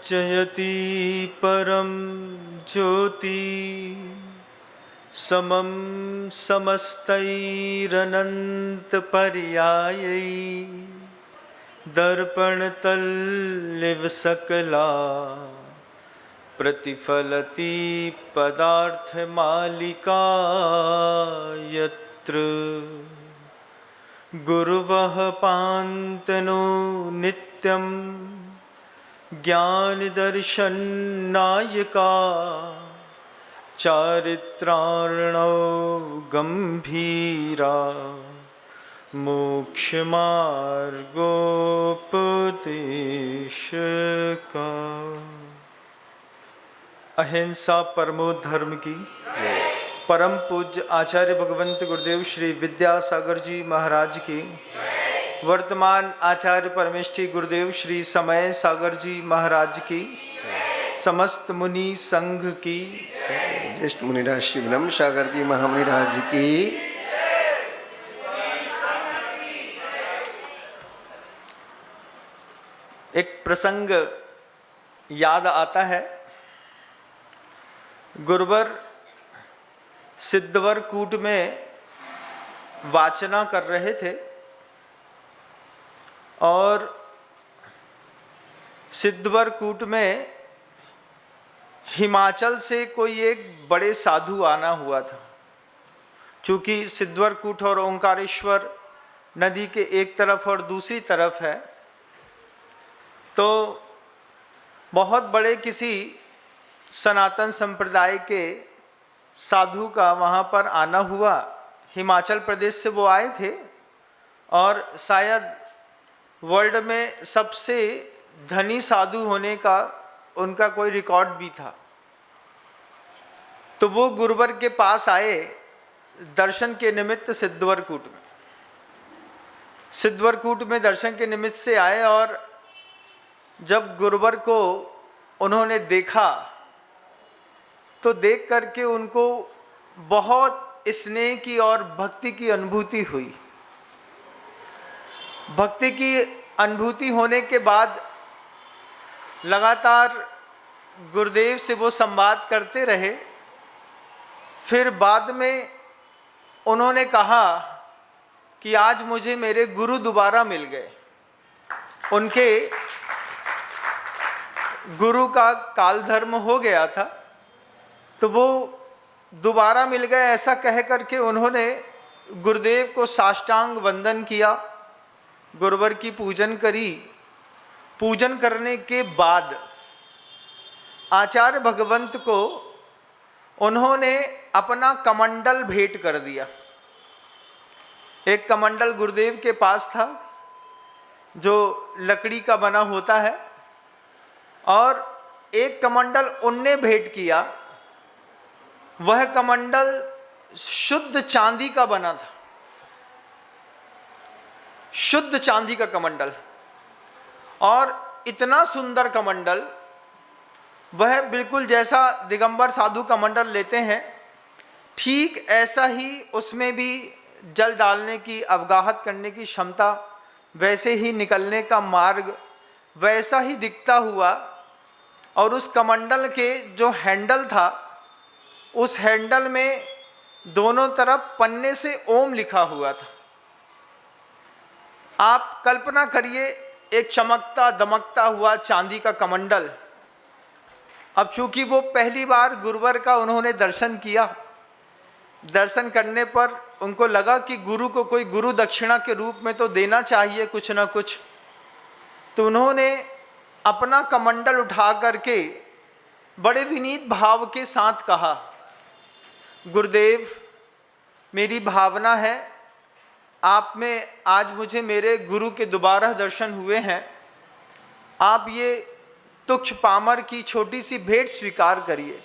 जयति परम ज्योति समं समस्तैरनन्तपर्यायै दर्पणतल्लिव सकला प्रतिफलति पदार्थमालिका यत्र गुरुवः पान्तनो नित्यं ज्ञानदर्शननायका चारित्रार्णौ गंभीरा मोक्षमार्गोपदेशका। अहिंसा परमो धर्म की परम पूज्य आचार्य भगवंत गुरुदेव श्री विद्यासागर जी महाराज की, वर्तमान आचार्य परमेष्ठी गुरुदेव श्री समय सागर जी महाराज की, समस्त मुनि संघ की, ज्येष्ठ मुनिराज श्री ब्रह्म सागर जी महामुनिराज की। एक प्रसंग याद आता है। गुरुवर सिद्धवर कूट में वाचना कर रहे थे और सिद्धवर कूट में हिमाचल से कोई एक बड़े साधु आना हुआ था। चूँकि सिद्धवर कूट और ओंकारेश्वर नदी के एक तरफ और दूसरी तरफ है, तो बहुत बड़े किसी सनातन संप्रदाय के साधु का वहाँ पर आना हुआ। हिमाचल प्रदेश से वो आए थे और शायद वर्ल्ड में सबसे धनी साधु होने का उनका कोई रिकॉर्ड भी था। तो वो गुरुवर के पास आए दर्शन के निमित्त सिद्धवरकूट में। सिद्धवरकूट में दर्शन के निमित्त से आए और जब गुरुवर को उन्होंने देखा तो देख करके उनको बहुत स्नेह की और भक्ति की अनुभूति हुई। भक्ति की अनुभूति होने के बाद लगातार गुरुदेव से वो संवाद करते रहे। फिर बाद में उन्होंने कहा कि आज मुझे मेरे गुरु दोबारा मिल गए। उनके गुरु का कालधर्म हो गया था, तो वो दोबारा मिल गए। ऐसा कह करके उन्होंने गुरुदेव को साष्टांग वंदन किया, गुरुवर की पूजन करी। पूजन करने के बाद आचार्य भगवंत को उन्होंने अपना कमंडल भेंट कर दिया। एक कमंडल गुरुदेव के पास था जो लकड़ी का बना होता है, और एक कमंडल उनने भेंट किया। वह कमंडल शुद्ध चांदी का बना था, शुद्ध चांदी का कमंडल। और इतना सुंदर कमंडल, वह बिल्कुल जैसा दिगंबर साधु कमंडल लेते हैं ठीक ऐसा ही उसमें भी जल डालने की, अवगाहत करने की क्षमता, वैसे ही निकलने का मार्ग वैसा ही दिखता हुआ। और उस कमंडल के जो हैंडल था, उस हैंडल में दोनों तरफ पन्ने से ओम लिखा हुआ था। आप कल्पना करिए, एक चमकता दमकता हुआ चांदी का कमंडल। अब चूंकि वो पहली बार गुरुवर का उन्होंने दर्शन किया, दर्शन करने पर उनको लगा कि गुरु को कोई गुरु दक्षिणा के रूप में तो देना चाहिए कुछ ना कुछ। तो उन्होंने अपना कमंडल उठा करके बड़े विनीत भाव के साथ कहा, गुरुदेव, मेरी भावना है आप में आज मुझे मेरे गुरु के दोबारा दर्शन हुए हैं। आप ये तुच्छ पामर की छोटी सी भेंट स्वीकार करिए।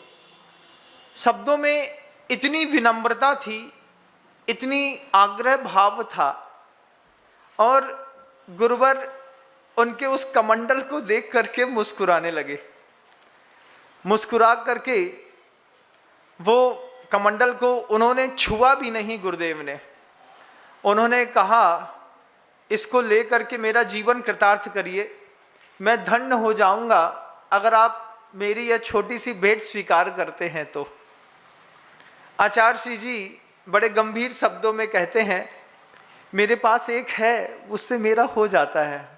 शब्दों में इतनी विनम्रता थी, इतनी आग्रह भाव था। और गुरुवर उनके उस कमंडल को देख करके मुस्कुराने लगे। मुस्कुरा करके वो कमंडल को उन्होंने छुआ भी नहीं। गुरुदेव ने उन्होंने कहा, इसको ले करके मेरा जीवन कृतार्थ करिए, मैं धन्य हो जाऊंगा अगर आप मेरी यह छोटी सी भेंट स्वीकार करते हैं तो। आचार्य श्री जी बड़े गंभीर शब्दों में कहते हैं, मेरे पास एक है, उससे मेरा हो जाता है,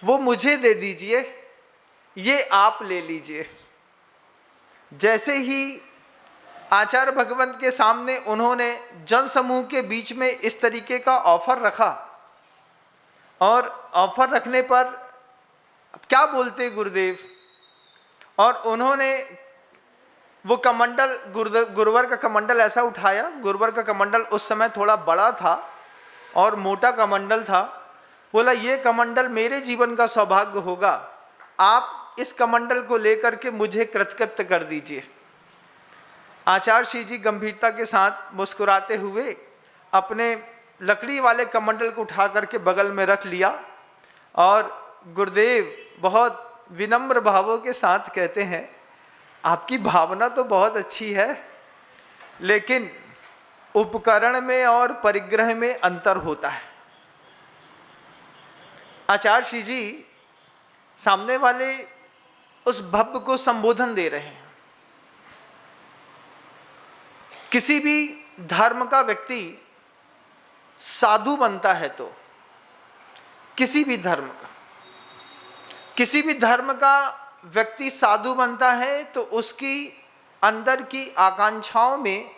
वो मुझे दे दीजिए, ये आप ले लीजिए। जैसे ही आचार्य भगवंत के सामने उन्होंने जन समूह के बीच में इस तरीके का ऑफर रखा, और ऑफर रखने पर क्या बोलते गुरुदेव, और उन्होंने वो कमंडल, गुरुवर का कमंडल ऐसा उठाया। गुरुवर का कमंडल उस समय थोड़ा बड़ा था और मोटा कमंडल था। बोला, ये कमंडल मेरे जीवन का सौभाग्य होगा, आप इस कमंडल को लेकर के मुझे कृतकृत्य कर दीजिए। आचार्य श्री जी गंभीरता के साथ मुस्कुराते हुए अपने लकड़ी वाले कमंडल को उठा करके बगल में रख लिया, और गुरुदेव बहुत विनम्र भावों के साथ कहते हैं, आपकी भावना तो बहुत अच्छी है, लेकिन उपकरण में और परिग्रह में अंतर होता है। आचार्य श्री जी सामने वाले उस भव्य को संबोधन दे रहे हैं। किसी भी धर्म का व्यक्ति साधु बनता है तो, किसी भी धर्म का व्यक्ति साधु बनता है तो उसकी अंदर की आकांक्षाओं में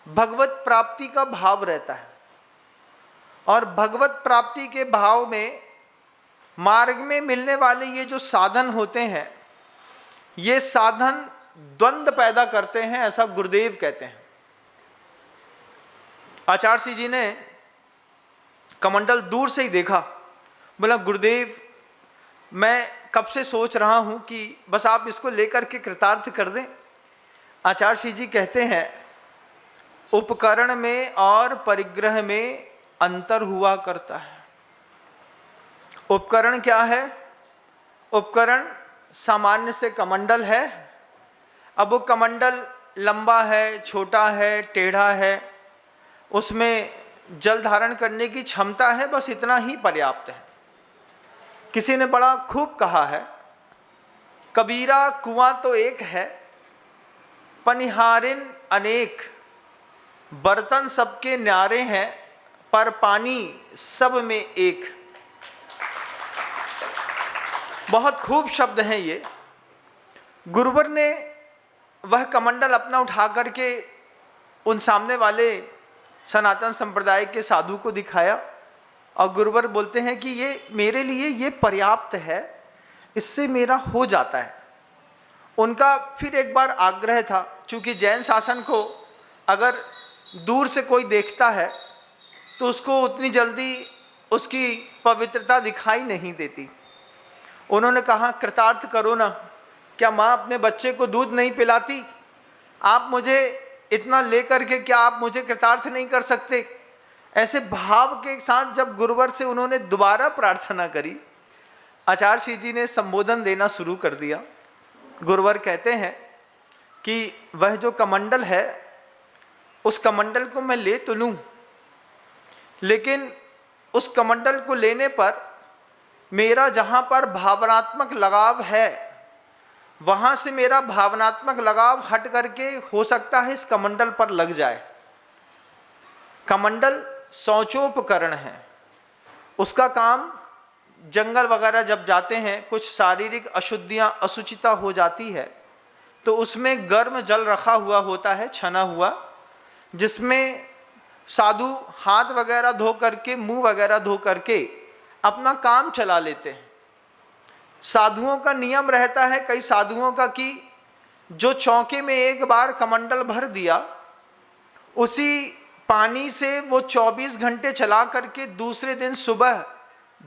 भगवत प्राप्ति का भाव रहता है, और भगवत प्राप्ति के भाव में मार्ग में मिलने वाले ये जो साधन होते हैं, ये साधन द्वंद्व पैदा करते हैं, ऐसा गुरुदेव कहते हैं। आचार्य श्री जी ने कमंडल दूर से ही देखा, बोला, गुरुदेव मैं कब से सोच रहा हूं कि बस आप इसको लेकर के कृतार्थ कर दें। आचार्य श्री जी कहते हैं, उपकरण में और परिग्रह में अंतर हुआ करता है। उपकरण क्या है? उपकरण सामान्य से कमंडल है। अब वो कमंडल लंबा है, छोटा है, टेढ़ा है, उसमें जल धारण करने की क्षमता है, बस इतना ही पर्याप्त है। किसी ने बड़ा खूब कहा है, कबीरा कुआं तो एक है, पनिहारिन अनेक, बर्तन सबके न्यारे हैं, पर पानी सब में एक। बहुत खूब शब्द हैं ये। गुरुवर ने वह कमंडल अपना उठा करके उन सामने वाले सनातन संप्रदाय के साधु को दिखाया, और गुरुवर बोलते हैं कि ये मेरे लिए ये पर्याप्त है, इससे मेरा हो जाता है। उनका फिर एक बार आग्रह था, चूँकि जैन शासन को अगर दूर से कोई देखता है तो उसको उतनी जल्दी उसकी पवित्रता दिखाई नहीं देती। उन्होंने कहा, कृतार्थ करो ना, क्या माँ अपने बच्चे को दूध नहीं पिलाती? आप मुझे इतना लेकर के क्या आप मुझे कृतार्थ नहीं कर सकते? ऐसे भाव के साथ जब गुरुवर से उन्होंने दोबारा प्रार्थना करी, आचार्य श्री जी ने संबोधन देना शुरू कर दिया। गुरुवर कहते हैं कि वह जो कमंडल है, उस कमंडल को मैं ले तो लूँ, लेकिन उस कमंडल को लेने पर मेरा जहाँ पर भावनात्मक लगाव है, वहाँ से मेरा भावनात्मक लगाव हट करके हो सकता है इस कमंडल पर लग जाए। कमंडल शौचोपकरण है, उसका काम जंगल वगैरह जब जाते हैं, कुछ शारीरिक अशुद्धियाँ असुचिता हो जाती है, तो उसमें गर्म जल रखा हुआ होता है, छना हुआ, जिसमें साधु हाथ वगैरह धो करके, मुंह वगैरह धो करके अपना काम चला लेते हैं। साधुओं का नियम रहता है, कई साधुओं का, कि जो चौके में एक बार कमंडल भर दिया, उसी पानी से वो 24 घंटे चला करके दूसरे दिन सुबह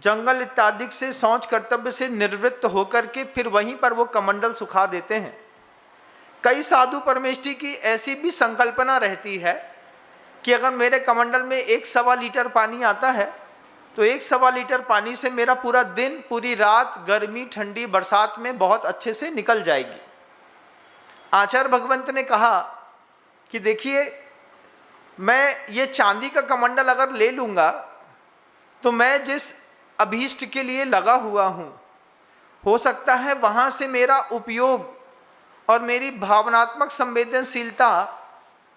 जंगल इत्यादि से शौच कर्तव्य से निवृत्त होकर के फिर वहीं पर वो कमंडल सुखा देते हैं। कई साधु परमेष्ठी की ऐसी भी संकल्पना रहती है कि अगर मेरे कमंडल में 1-1.25 लीटर पानी आता है तो 1-1.25 लीटर पानी से मेरा पूरा दिन, पूरी रात, गर्मी, ठंडी, बरसात में बहुत अच्छे से निकल जाएगी। आचार्य भगवंत ने कहा कि देखिए, मैं ये चांदी का कमंडल अगर ले लूँगा तो मैं जिस अभीष्ट के लिए लगा हुआ हूँ, हो सकता है वहाँ से मेरा उपयोग और मेरी भावनात्मक संवेदनशीलता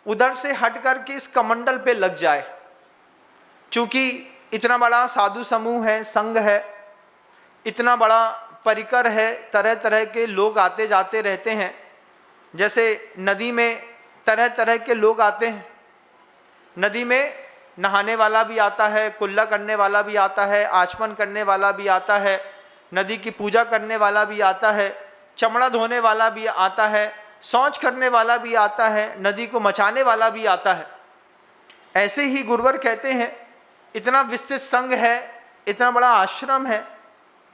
उधर से हट कर के इस कमंडल पे लग जाए। चूँकि इतना बड़ा साधु समूह है, संघ है, इतना बड़ा परिकर है, तरह तरह के लोग आते जाते रहते हैं। जैसे नदी में तरह तरह के लोग आते हैं, नदी में नहाने वाला भी आता है, कुल्ला करने वाला भी आता है, आचमन करने वाला भी आता है, नदी की पूजा करने वाला भी आता है, चमड़ा धोने वाला भी आता है, शौच करने वाला भी आता है, नदी को मचाने वाला भी आता है। ऐसे ही गुरुवर कहते हैं इतना विस्तृत संघ है, इतना बड़ा आश्रम है,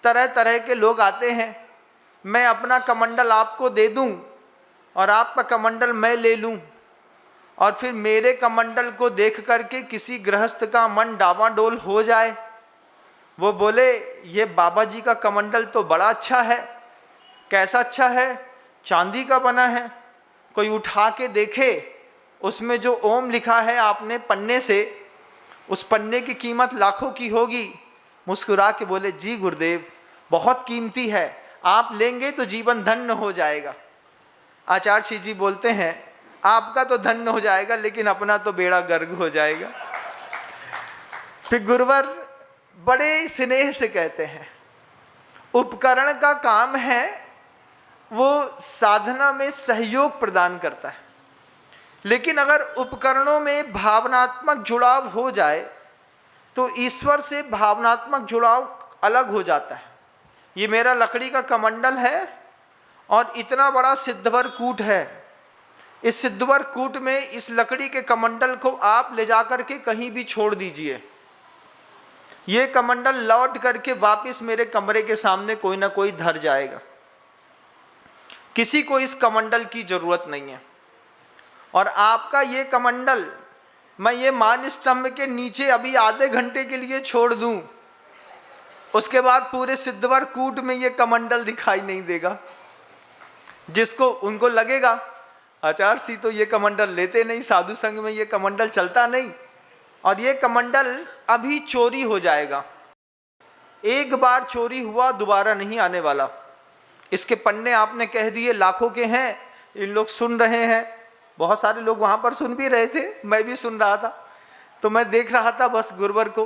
तरह तरह के लोग आते हैं। मैं अपना कमंडल आपको दे दूं और आपका कमंडल मैं ले लूं और फिर मेरे कमंडल को देख करके किसी गृहस्थ का मन डावाडोल हो जाए, वो बोले ये बाबा जी का कमंडल तो बड़ा अच्छा है। कैसा अच्छा है? चांदी का बना है। कोई उठा के देखे, उसमें जो ओम लिखा है आपने पन्ने से, उस पन्ने की कीमत लाखों की होगी। मुस्कुरा के बोले जी गुरुदेव बहुत कीमती है, आप लेंगे तो जीवन धन्य हो जाएगा। आचार्य जी बोलते हैं आपका तो धन्य हो जाएगा लेकिन अपना तो बेड़ा गर्क हो जाएगा। फिर गुरुवर बड़े स्नेह से कहते हैं उपकरण का काम है वो साधना में सहयोग प्रदान करता है, लेकिन अगर उपकरणों में भावनात्मक जुड़ाव हो जाए तो ईश्वर से भावनात्मक जुड़ाव अलग हो जाता है। ये मेरा लकड़ी का कमंडल है और इतना बड़ा सिद्धवर कूट है। इस सिद्धवर कूट में इस लकड़ी के कमंडल को आप ले जाकर के कहीं भी छोड़ दीजिए, ये कमंडल लौट करके वापस मेरे कमरे के सामने कोई ना कोई धर जाएगा। किसी को इस कमंडल की जरूरत नहीं है। और आपका ये कमंडल मैं ये मान स्तंभ के नीचे अभी आधे घंटे के लिए छोड़ दूं, उसके बाद पूरे सिद्धवर कूट में ये कमंडल दिखाई नहीं देगा। जिसको उनको लगेगा आचार्य सी तो ये कमंडल लेते नहीं, साधु संघ में ये कमंडल चलता नहीं, और ये कमंडल अभी चोरी हो जाएगा। एक बार चोरी हुआ दोबारा नहीं आने वाला। इसके पन्ने आपने कह दिए लाखों के हैं, इन लोग सुन रहे हैं, बहुत सारे लोग वहाँ पर सुन भी रहे थे, मैं भी सुन रहा था। तो मैं देख रहा था बस गुरुवर को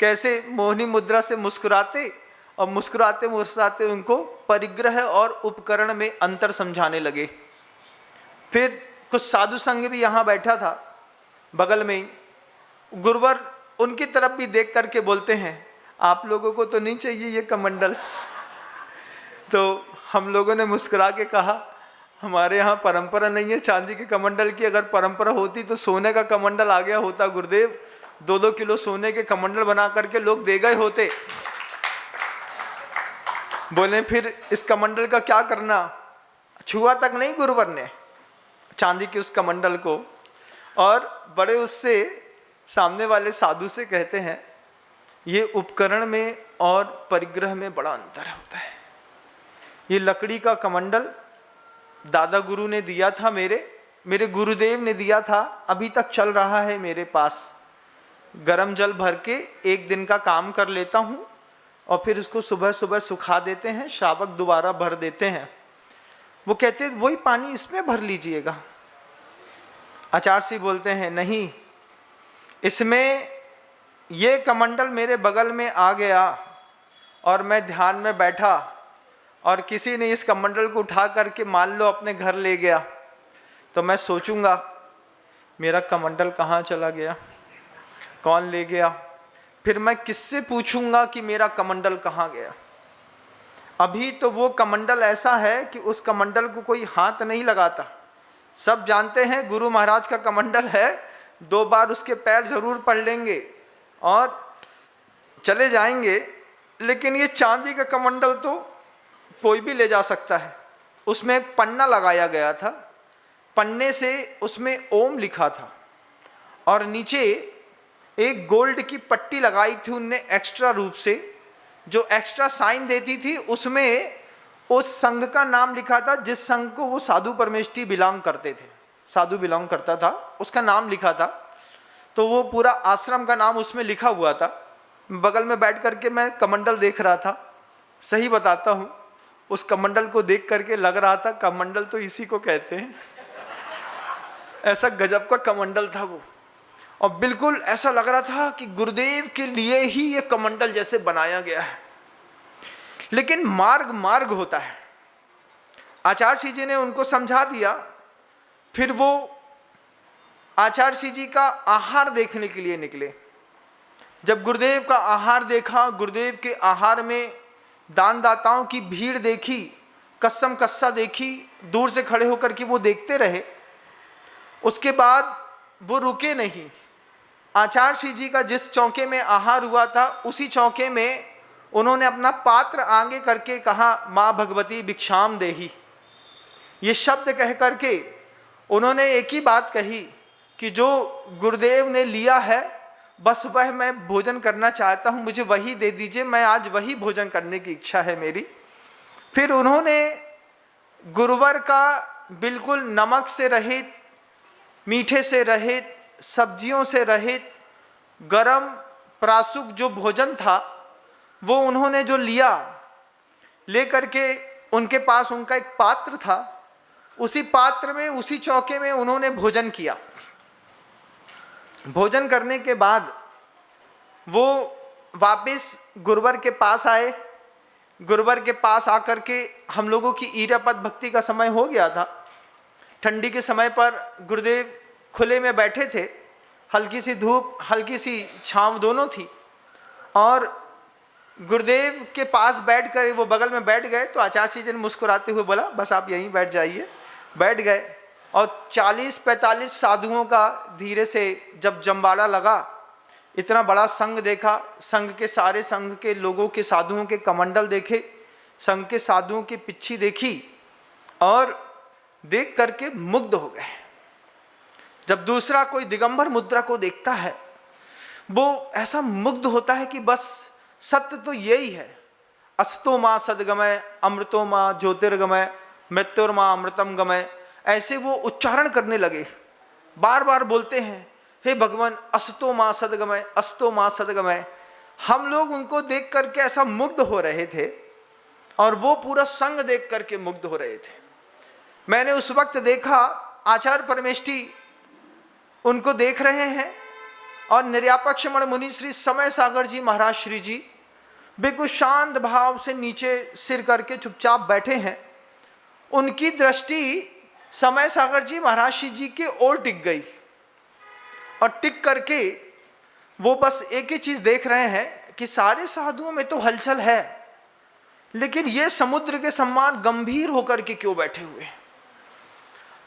कैसे मोहिनी मुद्रा से मुस्कुराते और मुस्कुराते मुस्कुराते उनको परिग्रह और उपकरण में अंतर समझाने लगे। फिर कुछ साधु संघ भी यहाँ बैठा था बगल में ही। गुरुवर उनकी तरफ भी देख करके बोलते हैं आप लोगों को तो नहीं चाहिए ये कमंडल? तो हम लोगों ने मुस्कुरा के कहा हमारे यहाँ परंपरा नहीं है चांदी के कमंडल की। अगर परंपरा होती तो सोने का कमंडल आ गया होता गुरुदेव, 2-2 किलो सोने के कमंडल बना करके लोग दे गए होते। बोले फिर इस कमंडल का क्या करना? छुआ तक नहीं गुरुवर ने चांदी के उस कमंडल को, और बड़े उससे सामने वाले साधु से कहते हैं ये उपकरण में और परिग्रह में बड़ा अंतर होता है। ये लकड़ी का कमंडल दादा गुरु ने दिया था, मेरे गुरुदेव ने दिया था, अभी तक चल रहा है मेरे पास। गरम जल भर के एक दिन का काम कर लेता हूँ और फिर उसको सुबह सुबह सुखा देते हैं, शावक दोबारा भर देते हैं। वो कहते हैं वही पानी इसमें भर लीजिएगा। आचार्य जी बोलते हैं नहीं, इसमें ये कमंडल मेरे बगल में आ गया और मैं ध्यान में बैठा और किसी ने इस कमंडल को उठा करके मान लो अपने घर ले गया, तो मैं सोचूंगा मेरा कमंडल कहाँ चला गया, कौन ले गया? फिर मैं किससे पूछूंगा कि मेरा कमंडल कहाँ गया? अभी तो वो कमंडल ऐसा है कि उस कमंडल को कोई हाथ नहीं लगाता। सब जानते हैं गुरु महाराज का कमंडल है, 2 बार उसके पैर जरूर पड़ लेंगे और चले जाएंगे, लेकिन ये चांदी का कमंडल तो कोई भी ले जा सकता है। उसमें पन्ना लगाया गया था, पन्ने से उसमें ओम लिखा था और नीचे एक गोल्ड की पट्टी लगाई थी उनने एक्स्ट्रा रूप से, जो एक्स्ट्रा साइन देती थी। उसमें उस संघ का नाम लिखा था जिस संघ को वो साधु परमेष्ठी बिलोंग करते थे, साधु बिलोंग करता था, उसका नाम लिखा था। तो वो पूरा आश्रम का नाम उसमें लिखा हुआ था। बगल में बैठ करके मैं कमंडल देख रहा था। सही बताता हूँ, उस कमंडल को देख करके लग रहा था कमंडल तो इसी को कहते हैं। ऐसा गजब का कमंडल था वो, और बिल्कुल ऐसा लग रहा था कि गुरुदेव के लिए ही ये कमंडल जैसे बनाया गया है। लेकिन मार्ग मार्ग होता है। आचार्य श्री जी ने उनको समझा दिया। फिर वो आचार्य श्री जी का आहार देखने के लिए निकले। जब गुरुदेव का आहार देखा, गुरुदेव के आहार में दानदाताओं की भीड़ देखी, कस्सम कस्सा देखी, दूर से खड़े होकर के वो देखते रहे। उसके बाद वो रुके नहीं। आचार्य श्री जी का जिस चौके में आहार हुआ था, उसी चौके में उन्होंने अपना पात्र आगे करके कहा, माँ भगवती भिक्षाम देही। ये शब्द कह करके उन्होंने एक ही बात कही कि जो गुरुदेव ने लिया है बस वह मैं भोजन करना चाहता हूँ, मुझे वही दे दीजिए, मैं आज वही भोजन करने की इच्छा है मेरी। फिर उन्होंने गुरुवर का बिल्कुल नमक से रहित, मीठे से रहित, सब्जियों से रहित गरम प्रासुक जो भोजन था वो उन्होंने जो लिया, ले करके उनके पास उनका एक पात्र था, उसी पात्र में उसी चौके में उन्होंने भोजन किया। भोजन करने के बाद वो वापस गुरुवर के पास आए। गुरुवर के पास आकर के हम लोगों की ईरापद भक्ति का समय हो गया था। ठंडी के समय पर गुरुदेव खुले में बैठे थे, हल्की सी धूप हल्की सी छांव दोनों थी, और गुरुदेव के पास बैठ कर वो बगल में बैठ गए। तो आचार्य जी ने मुस्कुराते हुए बोला, बस आप यहीं बैठ जाइए। बैठ गए और 40-45 साधुओं का धीरे से जब जमवाड़ा लगा, इतना बड़ा संघ देखा, संघ के सारे संघ के लोगों के साधुओं के कमंडल देखे, संघ के साधुओं की पिच्छी देखी और देख करके मुग्ध हो गए। जब दूसरा कोई दिगंबर मुद्रा को देखता है वो ऐसा मुग्ध होता है कि बस सत्य तो यही है, अस्तो माँ सदगमय अमृतो माँ ज्योतिर्गमय मृत्युर्मा अमृतम गमय। ऐसे वो उच्चारण करने लगे, बार बार बोलते हैं, हे भगवान अस्तो माँ सदगमय, अस्तो माँ सदगमय। हम लोग उनको देख करके ऐसा मुग्ध हो रहे थे और वो पूरा संग देख करके मुग्ध हो रहे थे। मैंने उस वक्त देखा आचार्य परमेष्ठी उनको देख रहे हैं और निर्यापक्षमण मुनि श्री समय सागर जी महाराज श्री जी बिल्कुल शांत भाव से नीचे सिर करके चुपचाप बैठे हैं। उनकी दृष्टि समय सागर जी महाराज श्री जी के ओर टिक गई और टिक करके वो बस एक ही चीज देख रहे हैं कि सारे साधुओं में तो हलचल है, लेकिन ये समुद्र के समान गंभीर होकर के क्यों बैठे हुए।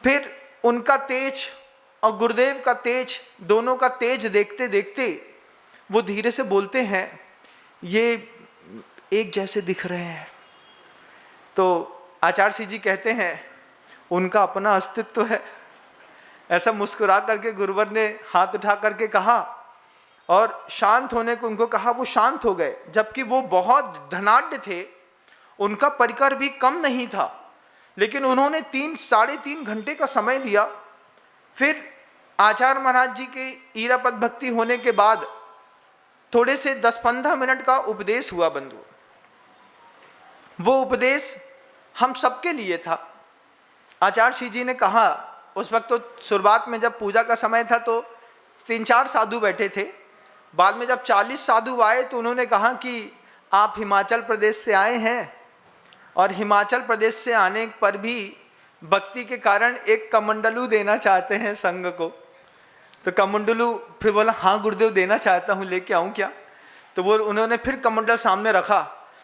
फिर उनका तेज और गुरुदेव का तेज, दोनों का तेज देखते देखते वो धीरे से बोलते हैं, ये एक जैसे दिख रहे हैं। तो आचार्य श्री जी कहते हैं, उनका अपना अस्तित्व है। ऐसा मुस्कुरा करके गुरुवर ने हाथ उठा करके कहा और शांत होने को उनको कहा। वो शांत हो गए, जबकि वो बहुत धनाढ्य थे, उनका परिकर भी कम नहीं था, लेकिन उन्होंने 3-3.5 घंटे का समय दिया। फिर आचार्य महाराज जी के ईरापद भक्ति होने के बाद थोड़े से 10-15 मिनट का उपदेश हुआ बंधु। वो उपदेश हम सबके लिए था। आचार्य श्री जी ने कहा, उस वक्त तो शुरुआत में जब पूजा का समय था तो 3-4 साधु बैठे थे। बाद में जब 40 साधु आए तो उन्होंने कहा कि आप हिमाचल प्रदेश से आए हैं और हिमाचल प्रदेश से आने पर भी भक्ति के कारण एक कमंडलू देना चाहते हैं संघ को। तो कमंडलू, फिर बोला हाँ गुरुदेव देना चाहता हूँ, लेके आऊँ क्या? तो वो उन्होंने फिर कमंडल सामने रखा।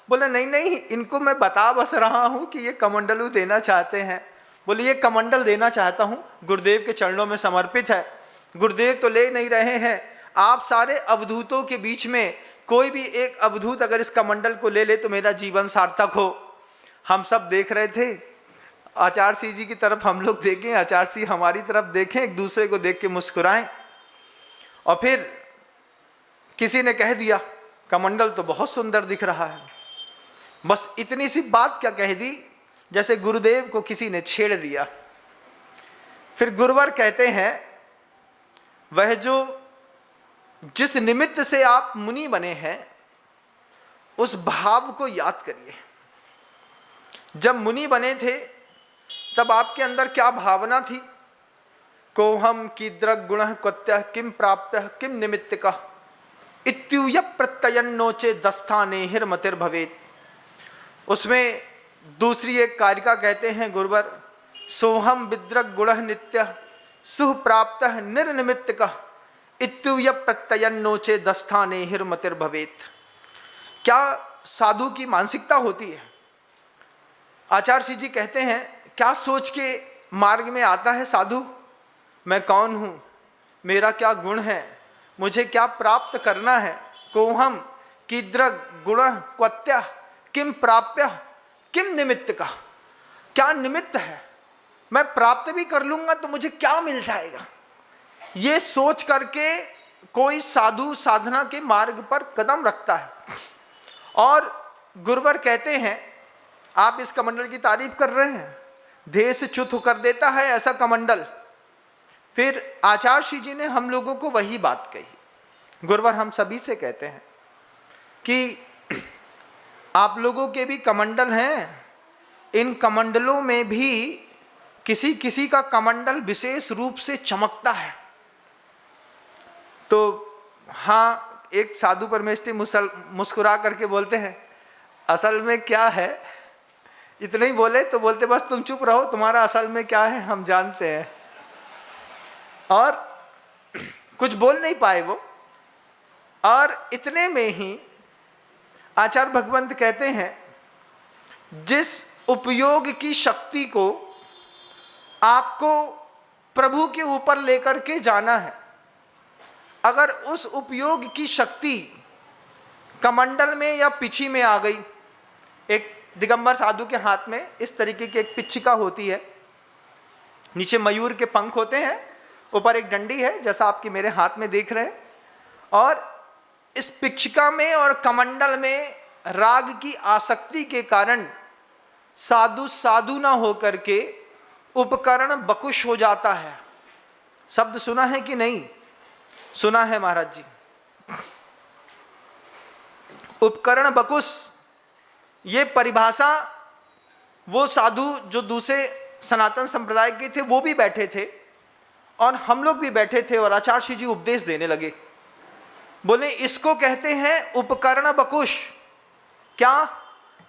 बोले नहीं नहीं, इनको मैं बता बस रहा हूँ कि ये कमंडलू देना चाहते हैं। बोले ये कमंडल देना चाहता हूँ, गुरुदेव के चरणों में समर्पित है। गुरुदेव तो ले नहीं रहे हैं, आप सारे अवधूतों के बीच में कोई भी एक अवधूत अगर इस कमंडल को ले ले तो मेरा जीवन सार्थक हो। हम सब देख रहे थे, आचार्य श्री जी की तरफ हम लोग देखें, आचार्य श्री हमारी तरफ देखें, एक दूसरे को देख के मुस्कुराएं। और फिर किसी ने कह दिया कमंडल तो बहुत सुंदर दिख रहा है। बस इतनी सी बात क्या कह दी, जैसे गुरुदेव को किसी ने छेड़ दिया। फिर गुरुवर कहते हैं, वह जो जिस निमित्त से आप मुनि बने हैं उस भाव को याद करिए। जब मुनि बने थे तब आपके अंदर क्या भावना थी? कोहम कीदृग गुण क्वत्य किम प्राप्य किम निमित्तिक इत्यूय प्रत्ययन्नोचे दस्थाने हिरमतिर भवेत। उसमें दूसरी एक कारिका कहते हैं गुरुवर, सोहम विद्रग गुण नित्य सुह प्राप्त निर्निमित्तिक इत्यूय प्रत्ययन्नोचे दस्थाने हिरमतिर भवेत। क्या साधु की मानसिकता होती है? आचार्य जी कहते हैं, क्या सोच के मार्ग में आता है साधु? मैं कौन हूँ, मेरा क्या गुण है, मुझे क्या प्राप्त करना है। कोहम कीदृग गुण क्वत्य किम प्राप्य किम निमित्त का, क्या निमित्त है, मैं प्राप्त भी कर लूंगा तो मुझे क्या मिल जाएगा। ये सोच करके कोई साधु साधना के मार्ग पर कदम रखता है। और गुरुवर कहते हैं, आप इस कमंडल की तारीफ कर रहे हैं, देह से च्युत कर देता है ऐसा कमंडल। फिर आचार्य जी ने हम लोगों को वही बात कही। गुरुवर हम सभी से कहते हैं कि आप लोगों के भी कमंडल हैं, इन कमंडलों में भी किसी किसी का कमंडल विशेष रूप से चमकता है। तो हाँ, एक साधु परमेष्ठी मुस्कुरा करके बोलते हैं, असल में क्या है, इतना ही बोले तो बोलते बस तुम चुप रहो, तुम्हारा असल में क्या है हम जानते हैं। और कुछ बोल नहीं पाए वो। और इतने में ही आचार्य भगवंत कहते हैं, जिस उपयोग की शक्ति को आपको प्रभु के ऊपर लेकर के जाना है, अगर उस उपयोग की शक्ति कमंडल में या पिछी में आ गई। एक दिगंबर साधु के हाथ में इस तरीके की एक पिच्छिका होती है, नीचे मयूर के पंख होते हैं, ऊपर एक डंडी है जैसा आपकी मेरे हाथ में देख रहे हैं। और इस पिच्छिका में और कमंडल में राग की आसक्ति के कारण साधु साधु ना होकर के उपकरण बकुश हो जाता है। शब्द सुना है कि नहीं सुना है महाराज जी? उपकरण बकुश, ये परिभाषा वो साधु जो दूसरे सनातन संप्रदाय के थे वो भी बैठे थे और हम लोग भी बैठे थे, और आचार्य जी उपदेश देने लगे। बोले इसको कहते हैं उपकरण बकुश। क्या?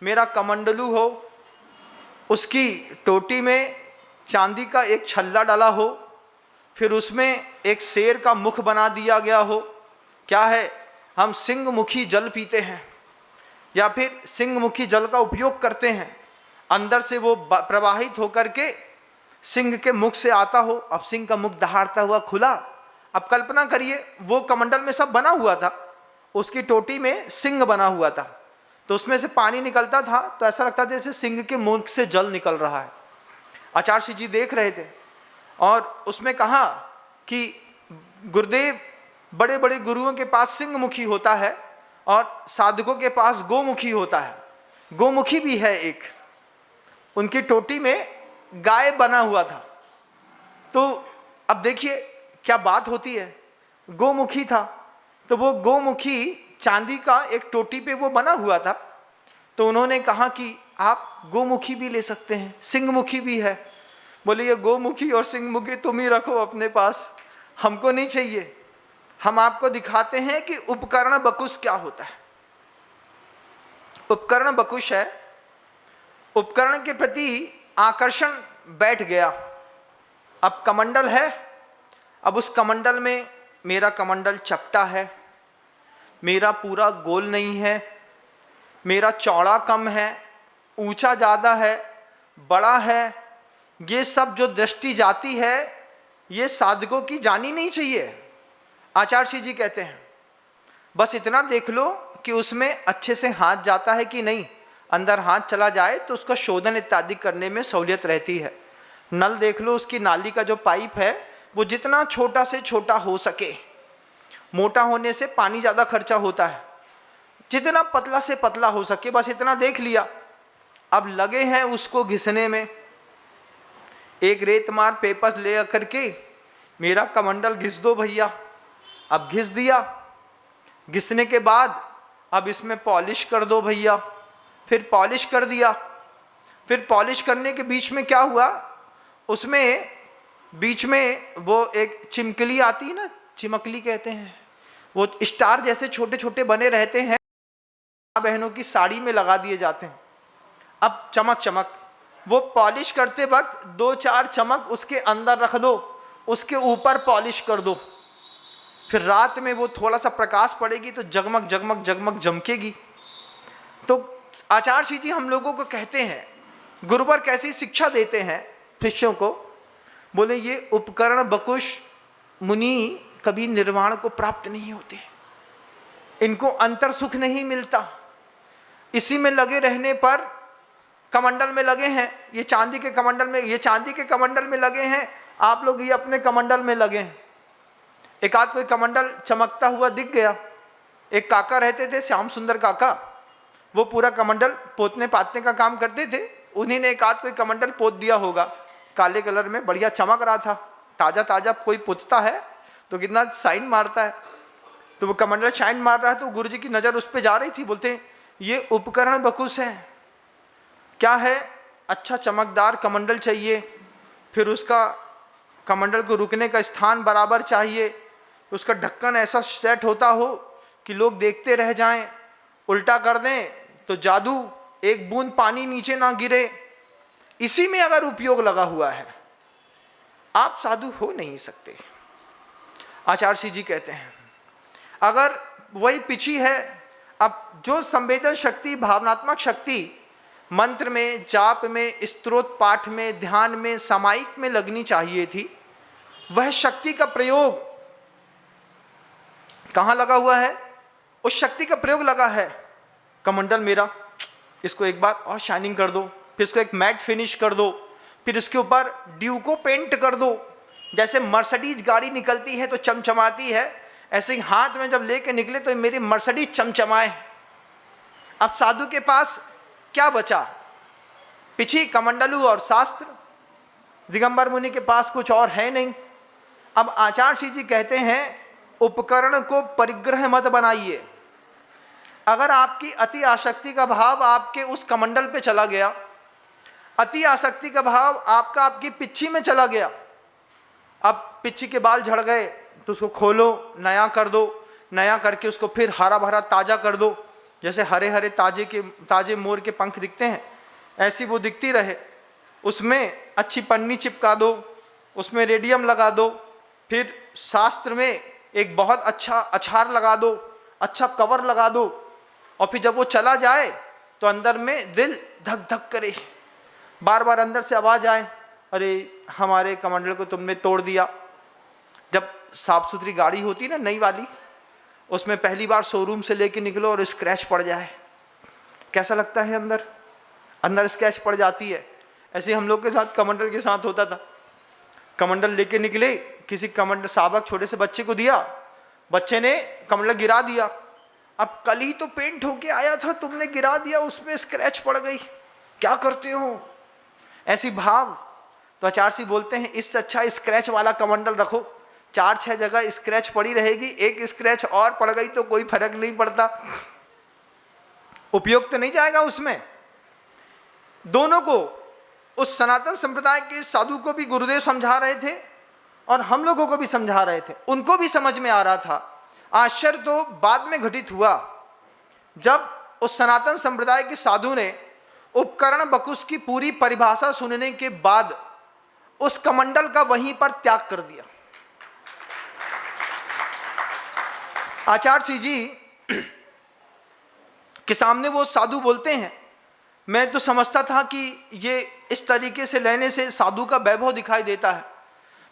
मेरा कमंडलू हो, उसकी टोटी में चांदी का एक छल्ला डाला हो, फिर उसमें एक शेर का मुख बना दिया गया हो। क्या है, हम सिंह मुखी जल पीते हैं या फिर सिंह मुखी जल का उपयोग करते हैं, अंदर से वो प्रवाहित होकर के सिंह के मुख से आता हो। अब सिंह का मुख दहाड़ता हुआ खुला। अब कल्पना करिए वो कमंडल में सब बना हुआ था, उसकी टोटी में सिंह बना हुआ था, तो उसमें से पानी निकलता था तो ऐसा लगता था जैसे सिंह के मुख से जल निकल रहा है। आचार्य जी देख रहे थे और उसमें कहा कि गुरुदेव, बड़े बड़े गुरुओं के पास सिंह मुखी होता है और साधकों के पास गोमुखी होता है। गोमुखी भी है एक, उनकी टोटी में गाय बना हुआ था। तो अब देखिए क्या बात होती है, गोमुखी था तो वो गोमुखी चांदी का एक टोटी पे वो बना हुआ था। तो उन्होंने कहा कि आप गोमुखी भी ले सकते हैं, सिंहमुखी भी है। बोले ये गोमुखी और सिंहमुखी तुम ही रखो अपने पास, हमको नहीं चाहिए। हम आपको दिखाते हैं कि उपकरण बकुश क्या होता है। उपकरण बकुश है, उपकरण के प्रति आकर्षण बैठ गया। अब कमंडल है, अब उस कमंडल में मेरा कमंडल चपटा है, मेरा पूरा गोल नहीं है, मेरा चौड़ा कम है, ऊंचा ज़्यादा है, बड़ा है। ये सब जो दृष्टि जाती है ये साधकों की जानी नहीं चाहिए। आचार्य जी कहते हैं बस इतना देख लो कि उसमें अच्छे से हाथ जाता है कि नहीं, अंदर हाथ चला जाए तो उसका शोधन इत्यादि करने में सहूलियत रहती है। नल देख लो, उसकी नाली का जो पाइप है वो जितना छोटा से छोटा हो सके, मोटा होने से पानी ज़्यादा खर्चा होता है, जितना पतला से पतला हो सके बस इतना देख लिया। अब लगे हैं उसको घिसने में, एक रेतमार पेपर्स ले करके मेरा कमंडल घिस दो भैया। अब घिस दिया, घिसने के बाद अब इसमें पॉलिश कर दो भैया, फिर पॉलिश कर दिया। फिर पॉलिश करने के बीच में क्या हुआ, उसमें बीच में वो एक चिमकली आती है ना, चिमकली कहते हैं, वो स्टार जैसे छोटे छोटे बने रहते हैं, बहनों की साड़ी में लगा दिए जाते हैं। अब चमक चमक, वो पॉलिश करते वक्त 2-4 चमक उसके अंदर रख दो, उसके ऊपर पॉलिश कर दो, फिर रात में वो थोड़ा सा प्रकाश पड़ेगी तो जगमग जगमग जगमग जमकेगी। तो आचार्य जी हम लोगों को कहते हैं, गुरुवर कैसी शिक्षा देते हैं शिष्यों को, बोले ये उपकरण बकुश मुनि कभी निर्वाण को प्राप्त नहीं होते, इनको अंतर सुख नहीं मिलता, इसी में लगे रहने पर कमंडल में लगे हैं, ये चांदी के कमंडल में, ये चांदी के कमंडल में लगे हैं, आप लोग ये अपने कमंडल में लगे हैं। एक आध कोई कमंडल चमकता हुआ दिख गया, एक काका रहते थे श्याम सुंदर काका, वो पूरा कमंडल पोतने पातने का काम करते थे, उन्हीं ने एक आध कोई कमंडल पोत दिया होगा, काले कलर में बढ़िया चमक रहा था, ताज़ा ताज़ा कोई पोतता है तो कितना शाइन मारता है, तो वो कमंडल शाइन मार रहा है तो गुरुजी की नज़र उस पर जा रही थी, बोलते हैं ये उपकरण बकुश है, क्या है, अच्छा चमकदार कमंडल चाहिए, फिर उसका कमंडल को रुकने का स्थान बराबर चाहिए, उसका ढक्कन ऐसा सेट होता हो कि लोग देखते रह जाएं, उल्टा कर दें तो जादू, एक बूंद पानी नीचे ना गिरे, इसी में अगर उपयोग लगा हुआ है आप साधु हो नहीं सकते। आचार्य जी कहते हैं अगर वही पिछी है, अब जो संवेदन शक्ति, भावनात्मक शक्ति मंत्र में, जाप में, स्तोत्र पाठ में, ध्यान में, सामायिक में लगनी चाहिए थी, वह शक्ति का प्रयोग कहाँ लगा हुआ है, उस शक्ति का प्रयोग लगा है कमंडल मेरा, इसको एक बार और शाइनिंग कर दो, फिर इसको एक मैट फिनिश कर दो, फिर इसके ऊपर ड्यू को पेंट कर दो, जैसे मर्सिडीज गाड़ी निकलती है तो चमचमाती है, ऐसे ही हाथ में जब लेके निकले तो मेरी मर्सिडीज चमचमाए। अब साधु के पास क्या बचा, पिछी कमंडलू और शास्त्र, दिगंबर मुनि के पास कुछ और है नहीं। अब आचार्य जी कहते हैं उपकरण को परिग्रह मत बनाइए, अगर आपकी अति आसक्ति का भाव आपके उस कमंडल पे चला गया, अति आसक्ति का भाव आपका आपकी पिच्छी में चला गया, अब पिच्छी के बाल झड़ गए तो उसको खोलो, नया कर दो, नया करके उसको फिर हरा भरा ताज़ा कर दो, जैसे हरे हरे ताजे मोर के पंख दिखते हैं ऐसी वो दिखती रहे, उसमें अच्छी पन्नी चिपका दो, उसमें रेडियम लगा दो, फिर शास्त्र में एक बहुत अच्छा अछार लगा दो, अच्छा कवर लगा दो, और फिर जब वो चला जाए तो अंदर में दिल धक धक करे, बार बार अंदर से आवाज़ आए, अरे हमारे कमंडल को तुमने तोड़ दिया। जब साफ सुथरी गाड़ी होती ना नई वाली, उसमें पहली बार शोरूम से लेके निकलो और स्क्रैच पड़ जाए, कैसा लगता है, अंदर अंदर स्क्रैच पड़ जाती है। ऐसे हम लोग के साथ कमंडल के साथ होता था, कमंडल लेके निकले, किसी कमंडल साबक छोटे से बच्चे को दिया, बच्चे ने कमंडल गिरा दिया, अब कल ही तो पेंट होके आया था, तुमने गिरा दिया, उसमें स्क्रैच पड़ गई, क्या करते हो, ऐसी भाव। तो आचार्य बोलते हैं इससे अच्छा स्क्रैच वाला कमंडल रखो, 4-6 जगह स्क्रैच पड़ी रहेगी, एक स्क्रैच और पड़ गई तो कोई फर्क नहीं पड़ता, उपयोग तो नहीं जाएगा उसमें। दोनों को, उस सनातन संप्रदाय के साधु को भी गुरुदेव समझा रहे थे और हम लोगों को भी समझा रहे थे, उनको भी समझ में आ रहा था। आश्चर्य तो बाद में घटित हुआ जब उस सनातन संप्रदाय के साधु ने उपकरण बकुश की पूरी परिभाषा सुनने के बाद उस कमंडल का वहीं पर त्याग कर दिया। आचार्य जी के सामने वो साधु बोलते हैं, मैं तो समझता था कि ये इस तरीके से लेने से साधु का वैभव दिखाई देता है।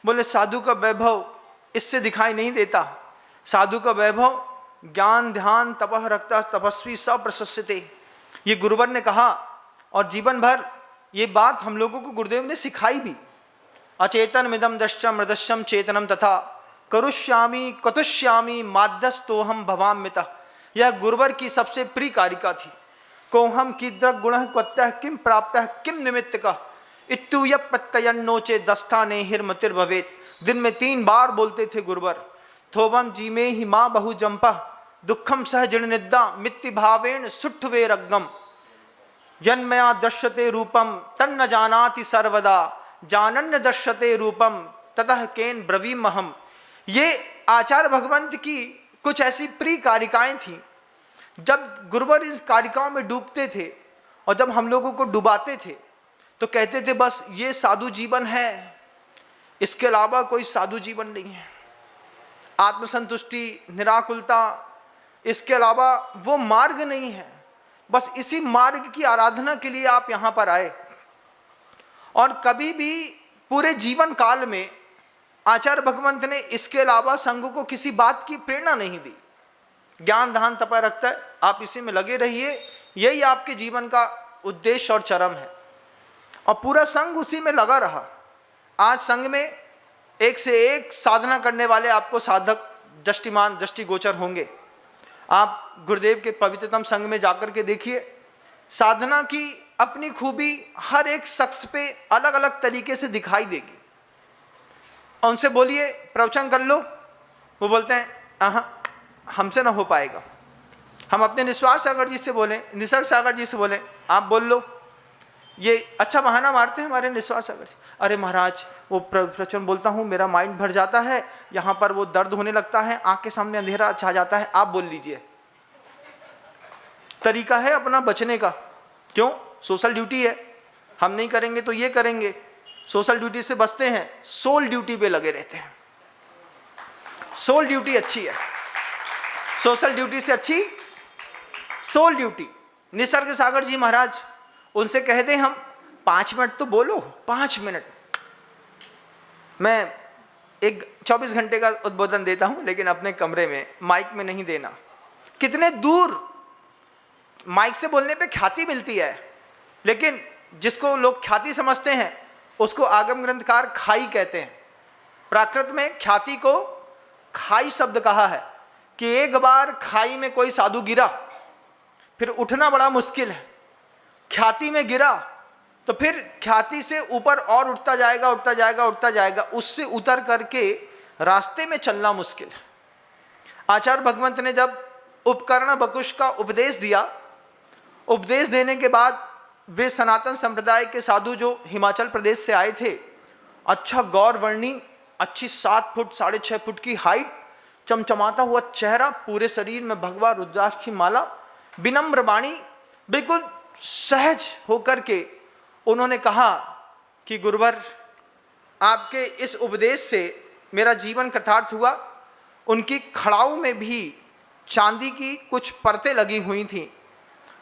बोले साधु का वैभव इससे दिखाई नहीं देता, साधु का वैभव ज्ञान ध्यान तपः रखता तपस्वी सब प्रशस्यते, ये गुरुवर ने कहा और जीवन भर ये बात हम लोगों को गुरुदेव ने सिखाई भी। अचेतन मिदम दश्चम मृदश्यम चेतनम तथा करुष्यामी कतुष्यामी माध्यस्थोहम भवाम्यतः, यह गुरुवर की सबसे प्रिय कारिका थी। कोहम कीदृक् गुणः क्वत्यः किम प्राप्यः किम निमित्तकः इत्तुय प्रत्ययन्नोचे दस्थाने हिर्मतिर्भवेत्। दिन में 3 बार बोलते थे गुरुवर, थोबम जीमे ही माँ बहु जंपः दुखम सह जड़ निद्दा मित्ति भावेन सुट्ठवे रग्गम। यन्मया दृश्यते रूपम तन्न जानाति सर्वदा जानन्य दृश्यते रूपम ततः केन ब्रवीमहम। ये आचार्य भगवंत की कुछ ऐसी प्रिय कारिकाएं थीं। जब गुरुवर इस कारिकाओं में डूबते थे और जब हम लोगों को डुबाते थे तो कहते थे बस ये साधु जीवन है, इसके अलावा कोई साधु जीवन नहीं है। आत्मसंतुष्टि, निराकुलता, इसके अलावा वो मार्ग नहीं है। बस इसी मार्ग की आराधना के लिए आप यहाँ पर आए। और कभी भी पूरे जीवन काल में आचार्य भगवंत ने इसके अलावा संघ को किसी बात की प्रेरणा नहीं दी। ज्ञान दान तपा रखता है, आप इसी में लगे रहिए, यही आपके जीवन का उद्देश्य और चरम है। और पूरा संघ उसी में लगा रहा। आज संघ में एक से एक साधना करने वाले आपको साधक दृष्टिमान दृष्टिगोचर होंगे। आप गुरुदेव के पवित्रतम संघ में जाकर के देखिए, साधना की अपनी खूबी हर एक शख्स पे अलग अलग तरीके से दिखाई देगी। और उनसे बोलिए प्रवचन कर लो, वो बोलते हैं हमसे ना हो पाएगा। हम अपने निस्वार सागर जी से बोलें, निसर्ग सागर जी से बोलें, आप बोल लो। ये अच्छा बहाना मारते हैं हमारे निस्वार सागर जी, अरे महाराज वो प्रवचन बोलता हूँ मेरा माइंड भर जाता है, यहाँ पर वो दर्द होने लगता है, आँख के सामने अंधेरा छा जाता है, आप बोल लीजिए। तरीका है अपना बचने का। क्यों? सोशल ड्यूटी है, हम नहीं करेंगे तो ये करेंगे। सोशल ड्यूटी से बचते हैं, सोल ड्यूटी पे लगे रहते हैं। सोल ड्यूटी अच्छी है, सोशल ड्यूटी से अच्छी सोल ड्यूटी। निसर्ग सागर जी महाराज, उनसे कह दें हम 5 मिनट तो बोलो, 5 मिनट। मैं एक 24 घंटे का उद्बोधन देता हूं, लेकिन अपने कमरे में माइक में नहीं देना। कितने दूर माइक से बोलने पे ख्याति मिलती है, लेकिन जिसको लोग ख्याति समझते हैं उसको आगम ग्रंथकार खाई कहते हैं। प्राकृत में ख्याति को खाई शब्द कहा है कि एक बार खाई में कोई साधु गिरा, फिर उठना बड़ा मुश्किल है। ख्याति में गिरा तो फिर ख्याति से ऊपर और उठता जाएगा, उठता जाएगा, उठता जाएगा, उससे उतर करके रास्ते में चलना मुश्किल है। आचार्य भगवंत ने जब उपकरण बकुश का उपदेश दिया, उपदेश देने के बाद वे सनातन संप्रदाय के साधु जो हिमाचल प्रदेश से आए थे, अच्छा गौर वर्णी, अच्छी 7 फुट 6.5 फुट की हाइट, चमचमाता हुआ चेहरा, पूरे शरीर में भगवा रुद्राक्ष की माला, विनम्र वाणी, बिल्कुल सहज होकर के उन्होंने कहा कि गुरुवर आपके इस उपदेश से मेरा जीवन कृतार्थ हुआ। उनकी खड़ाऊ में भी चांदी की कुछ परतें लगी हुई थीं।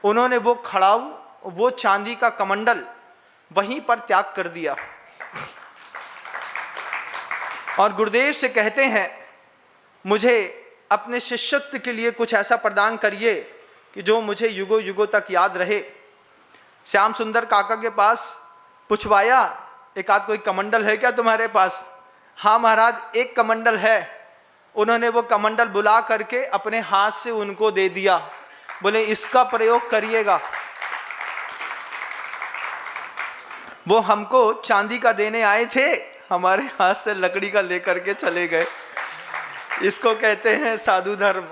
उन्होंने वो खड़ाऊ, वो चांदी का कमंडल वहीं पर त्याग कर दिया और गुरुदेव से कहते हैं मुझे अपने शिष्यत्व के लिए कुछ ऐसा प्रदान करिए कि जो मुझे युगों युगों तक याद रहे। श्याम सुंदर काका के पास पूछवाया, एक आध कोई कमंडल है क्या तुम्हारे पास? हाँ महाराज, एक कमंडल है। उन्होंने वो कमंडल बुला करके अपने हाथ से उनको दे दिया, बोले इसका प्रयोग करिएगा। वो हमको चांदी का देने आए थे, हमारे हाथ से लकड़ी का लेकर के चले गए। इसको कहते हैं साधु धर्म,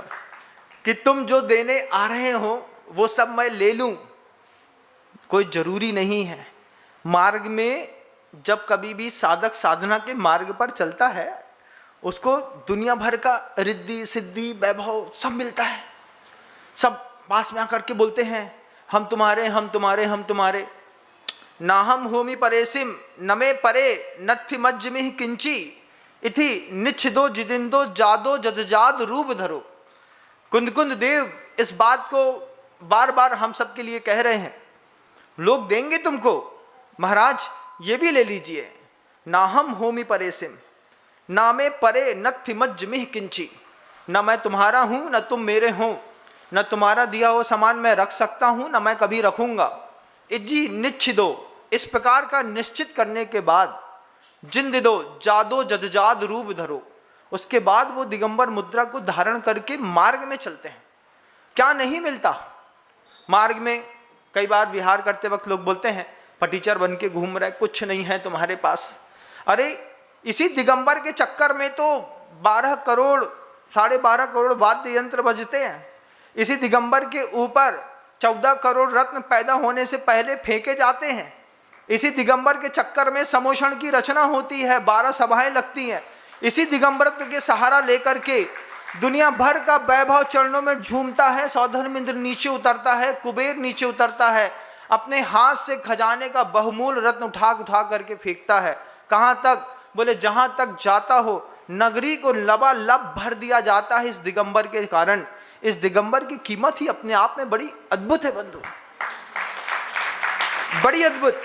कि तुम जो देने आ रहे हो वो सब मैं ले लूं, कोई जरूरी नहीं है। मार्ग में जब कभी भी साधक साधना के मार्ग पर चलता है, उसको दुनिया भर का रिद्धि सिद्धि वैभव सब मिलता है। सब पास में आकर के बोलते हैं हम तुम्हारे, हम तुम्हारे, हम तुम्हारे। नाहम होमि परेसिम नमे परे नथि मज्जमिह किंची इति निच्छिदो जिदिंदो जादो जदजाद रूप धरो। कुंद कुंद देव इस बात को बार बार हम सब के लिए कह रहे हैं। लोग देंगे तुमको, महाराज ये भी ले लीजिए। नाहम होमि परेसिम, ना मैं परे नथि मज्जमिह किंची, न मैं तुम्हारा हूँ न तुम मेरे हो, न तुम्हारा दिया हुआ सामान मैं रख सकता हूँ न मैं कभी रखूँगा। इज्जी निच्छिदो, इस प्रकार का निश्चित करने के बाद जिंदिदो जादो जदजाद रूप धरो, उसके बाद वो दिगंबर मुद्रा को धारण करके मार्ग में चलते हैं। क्या नहीं मिलता मार्ग में? कई बार विहार करते वक्त लोग बोलते हैं फटीचर बन के घूम रहे, कुछ नहीं है तुम्हारे पास। अरे इसी दिगंबर के चक्कर में तो 12 करोड़ 12.5 करोड़ वाद्य यंत्र बजते हैं। इसी दिगंबर के ऊपर 14 करोड़ रत्न पैदा होने से पहले फेंके जाते हैं। इसी दिगंबर के चक्कर में समोषण की रचना होती है, 12 सभाएं लगती हैं। इसी दिगंबरत्व के सहारा लेकर के दुनिया भर का वैभव चरणों में झूमता है। सौधर्मेंद्र नीचे उतरता है, कुबेर नीचे उतरता है, अपने हाथ से खजाने का बहुमूल रत्न उठा करके फेंकता है। कहाँ तक? बोले जहां तक जाता हो नगरी को लबालब भर दिया जाता है इस दिगंबर के कारण। इस दिगंबर की कीमत ही अपने आप में बड़ी अद्भुत है बंधु, बड़ी अद्भुत।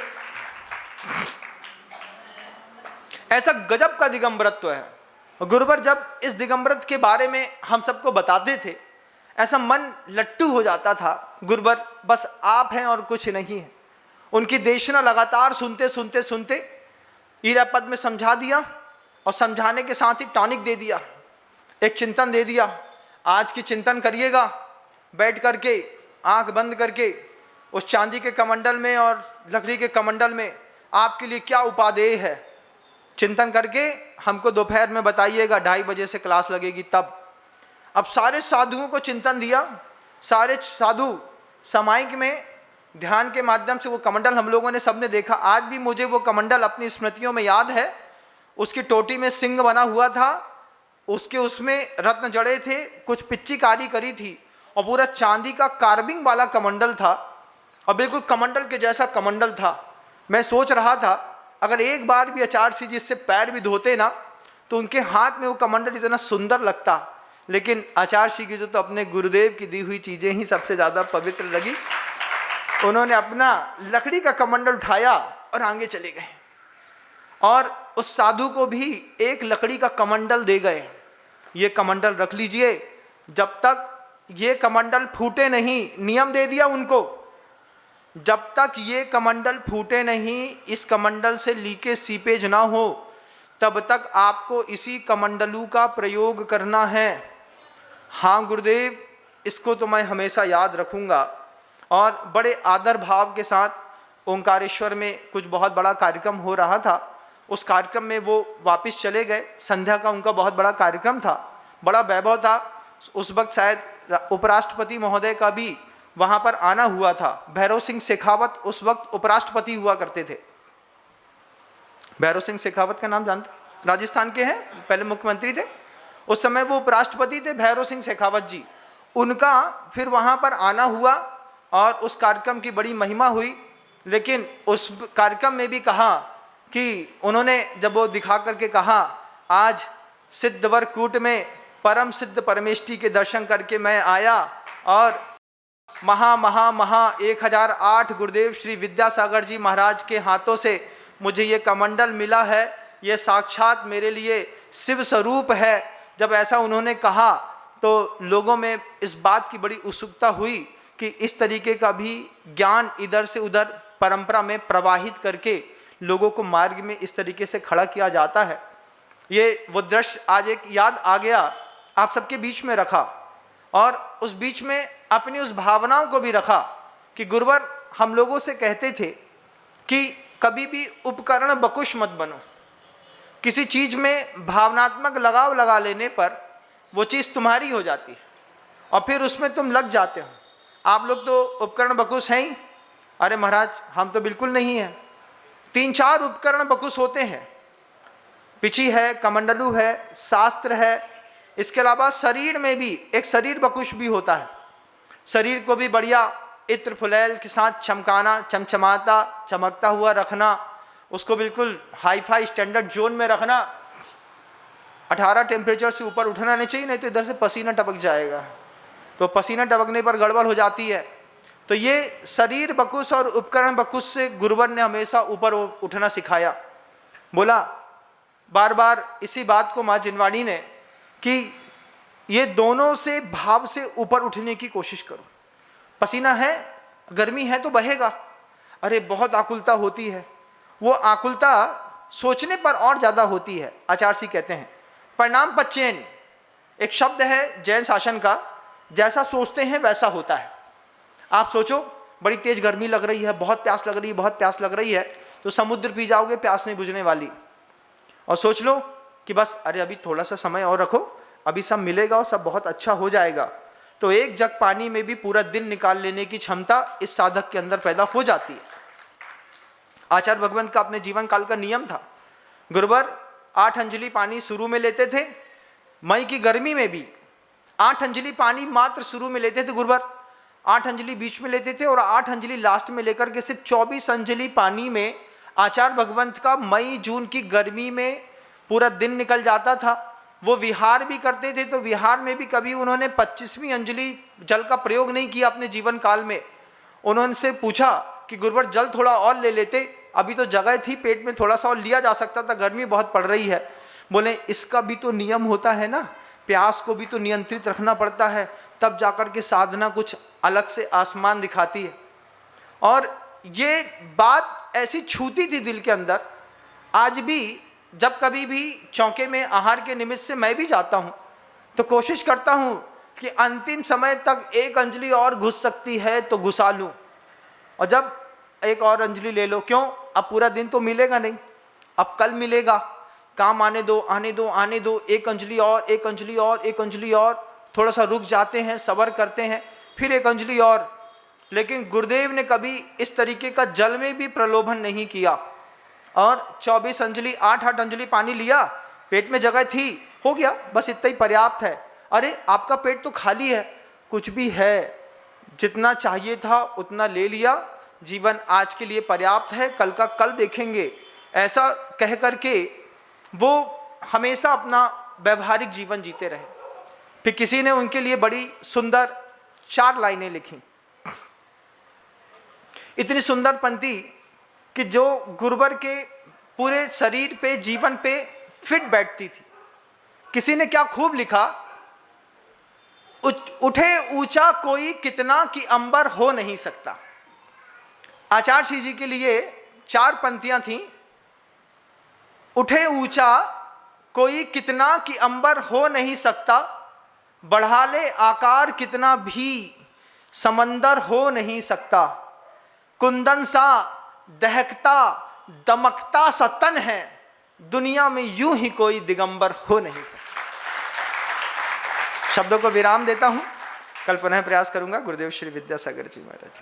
ऐसा गजब का दिगंबरत्व है। गुरुवर जब इस दिगंबरत्व के बारे में हम सबको बताते थे, ऐसा मन लट्टू हो जाता था। गुरुवर बस आप हैं और कुछ नहीं है। उनकी देशना लगातार सुनते सुनते सुनते ईरापद में समझा दिया, और समझाने के साथ ही टॉनिक दे दिया, एक चिंतन दे दिया। आज की चिंतन करिएगा बैठ करके, आंख बंद करके, उस चांदी के कमंडल में और लकड़ी के कमंडल में आपके लिए क्या उपादेय है, चिंतन करके हमको दोपहर में बताइएगा। 2:30 बजे से क्लास लगेगी तब। अब सारे साधुओं को चिंतन दिया। सारे साधु सामायिक में ध्यान के माध्यम से वो कमंडल हम लोगों ने सबने देखा। आज भी मुझे वो कमंडल अपनी स्मृतियों में याद है। उसकी टोटी में सिंह बना हुआ था, उसमें रत्न जड़े थे, कुछ पिच्चीकारी करी थी, और पूरा चांदी का कार्विंग वाला कमंडल था, और बिल्कुल कमंडल के जैसा कमंडल था। मैं सोच रहा था अगर एक बार भी आचार्य जी इससे पैर भी धोते ना तो उनके हाथ में वो कमंडल इतना सुंदर लगता। लेकिन आचार्य जी की तो अपने गुरुदेव की दी हुई चीज़ें ही सबसे ज़्यादा पवित्र लगी। उन्होंने अपना लकड़ी का कमंडल उठाया और आगे चले गए, और उस साधु को भी एक लकड़ी का कमंडल दे गए। ये कमंडल रख लीजिए, जब तक ये कमंडल फूटे नहीं, नियम दे दिया उनको, जब तक ये कमंडल फूटे नहीं, इस कमंडल से लीकेज सीपेज ना हो, तब तक आपको इसी कमंडलू का प्रयोग करना है। हाँ गुरुदेव, इसको तो मैं हमेशा याद रखूँगा। और बड़े आदर भाव के साथ ओंकारेश्वर में कुछ बहुत बड़ा कार्यक्रम हो रहा था। उस कार्यक्रम में वो वापस चले गए। संध्या का उनका बहुत बड़ा कार्यक्रम था, बड़ा वैभव था। उस वक्त शायद उपराष्ट्रपति महोदय का भी वहाँ पर आना हुआ था। भैरव सिंह शेखावत उस वक्त उपराष्ट्रपति हुआ करते थे। भैरव सिंह शेखावत का नाम जानते? राजस्थान के हैं, पहले मुख्यमंत्री थे, उस समय वो उपराष्ट्रपति थे, भैरव सिंह शेखावत जी। उनका फिर वहाँ पर आना हुआ और उस कार्यक्रम की बड़ी महिमा हुई। लेकिन उस कार्यक्रम में भी कहा कि उन्होंने जब वो दिखा करके कहा, आज सिद्धवर कूट में परम सिद्ध परमेष्ठी के दर्शन करके मैं आया, और महा महा महा 1008 गुरुदेव श्री विद्यासागर जी महाराज के हाथों से मुझे ये कमंडल मिला है, ये साक्षात मेरे लिए शिव स्वरूप है। जब ऐसा उन्होंने कहा तो लोगों में इस बात की बड़ी उत्सुकता हुई कि इस तरीके का भी ज्ञान इधर से उधर परंपरा में प्रवाहित करके लोगों को मार्ग में इस तरीके से खड़ा किया जाता है। ये वो दृश्य आज एक याद आ गया, आप सबके बीच में रखा, और उस बीच में अपनी उस भावनाओं को भी रखा कि गुरुवर हम लोगों से कहते थे कि कभी भी उपकरण बकुश मत बनो। किसी चीज़ में भावनात्मक लगाव लगा लेने पर वो चीज़ तुम्हारी हो जाती है और फिर उसमें तुम लग जाते हो। आप लोग तो उपकरण बकुश हैं ही। अरे महाराज, हम तो बिल्कुल नहीं हैं। 3-4 उपकरण बकुश होते हैं। पिची है, कमंडलू है, शास्त्र है, इसके अलावा शरीर में भी एक शरीर बकुश भी होता है। शरीर को भी बढ़िया इत्र फुलैल के साथ चमकाना, चमचमाता चमकता हुआ रखना, उसको बिल्कुल हाई फाई स्टैंडर्ड जोन में रखना। 18 टेम्परेचर से ऊपर उठना नहीं चाहिए, नहीं तो इधर से पसीना टपक जाएगा, तो पसीना टपकने पर गड़बड़ हो जाती है। तो ये शरीर बकुश और उपकरण बकुश से गुरुवर ने हमेशा ऊपर उठना सिखाया। बोला बार बार इसी बात को माँ जिनवाणी ने कि ये दोनों से भाव से ऊपर उठने की कोशिश करो। पसीना है, गर्मी है तो बहेगा। अरे बहुत आकुलता होती है, वो आकुलता सोचने पर और ज़्यादा होती है। आचार्य जी कहते हैं परिणाम पच्चेन एक शब्द है जैन शासन का, जैसा सोचते हैं वैसा होता है। आप सोचो बड़ी तेज गर्मी लग रही है, बहुत प्यास लग रही है, बहुत प्यास लग रही है, तो समुद्र पी जाओगे, प्यास नहीं बुझने वाली। और सोच लो कि बस अरे अभी थोड़ा सा समय और रखो, अभी सब मिलेगा और सब बहुत अच्छा हो जाएगा, तो एक जग पानी में भी पूरा दिन निकाल लेने की क्षमता इस साधक के अंदर पैदा हो जाती है। आचार्य भगवंत का अपने जीवन काल का नियम था। गुरुवर 8 अंजलि पानी शुरू में लेते थे, मई की गर्मी में भी 8 अंजलि पानी मात्र शुरू में लेते थे गुरुवर, 8 अंजलि बीच में लेते थे और 8 अंजलि लास्ट में लेकर के सिर्फ 24 अंजलि पानी में आचार्य भगवंत का मई जून की गर्मी में पूरा दिन निकल जाता था। वो विहार भी करते थे, तो विहार में भी कभी उन्होंने 25वीं अंजलि जल का प्रयोग नहीं किया अपने जीवन काल में। उन्होंने पूछा कि गुरुवर जल थोड़ा और ले लेते, अभी तो जगह थी, पेट में थोड़ा सा और लिया जा सकता था, गर्मी बहुत पड़ रही है। बोले इसका भी तो नियम होता है ना, प्यास को भी तो नियंत्रित रखना पड़ता है, तब जाकर के साधना कुछ अलग से आसमान दिखाती है। और ये बात ऐसी छूती थी दिल के अंदर। आज भी जब कभी भी चौके में आहार के निमित्त से मैं भी जाता हूँ तो कोशिश करता हूँ कि अंतिम समय तक 1 अंजलि और घुस सकती है तो घुसा लूँ, और जब 1 और अंजलि ले लो, क्यों, अब पूरा दिन तो मिलेगा नहीं, अब कल मिलेगा, काम आने दो आने दो आने दो, 1 अंजलि और 1 अंजलि और 1 अंजलि और, थोड़ा सा रुक जाते हैं, सब्र करते हैं, फिर 1 अंजलि और। लेकिन गुरुदेव ने कभी इस तरीके का जल में भी प्रलोभन नहीं किया। और 24 अंजलि 8-8 अंजलि पानी लिया, पेट में जगह थी, हो गया, बस इतना ही पर्याप्त है। अरे आपका पेट तो खाली है, कुछ भी है, जितना चाहिए था उतना ले लिया, जीवन आज के लिए पर्याप्त है, कल का कल देखेंगे, ऐसा कह करके वो हमेशा अपना व्यवहारिक जीवन जीते रहे। फिर किसी ने उनके लिए बड़ी सुंदर 4 लाइनें लिखी, इतनी सुंदर पंक्ति कि जो गुरुवर के पूरे शरीर पे, जीवन पे फिट बैठती थी। किसी ने क्या खूब लिखा, उठे ऊंचा कोई कितना कि अंबर हो नहीं सकता। आचार्य श्री जी के लिए 4 पंक्तियां थीं। उठे ऊंचा कोई कितना कि अंबर हो नहीं सकता, बढ़ा ले आकार कितना भी समंदर हो नहीं सकता, कुंदन सा दहकता दमकता सा तन है, दुनिया में यूं ही कोई दिगंबर हो नहीं सकता। शब्दों को विराम देता हूं, कल पुनः प्रयास करूंगा। गुरुदेव श्री विद्यासागर जी महाराज।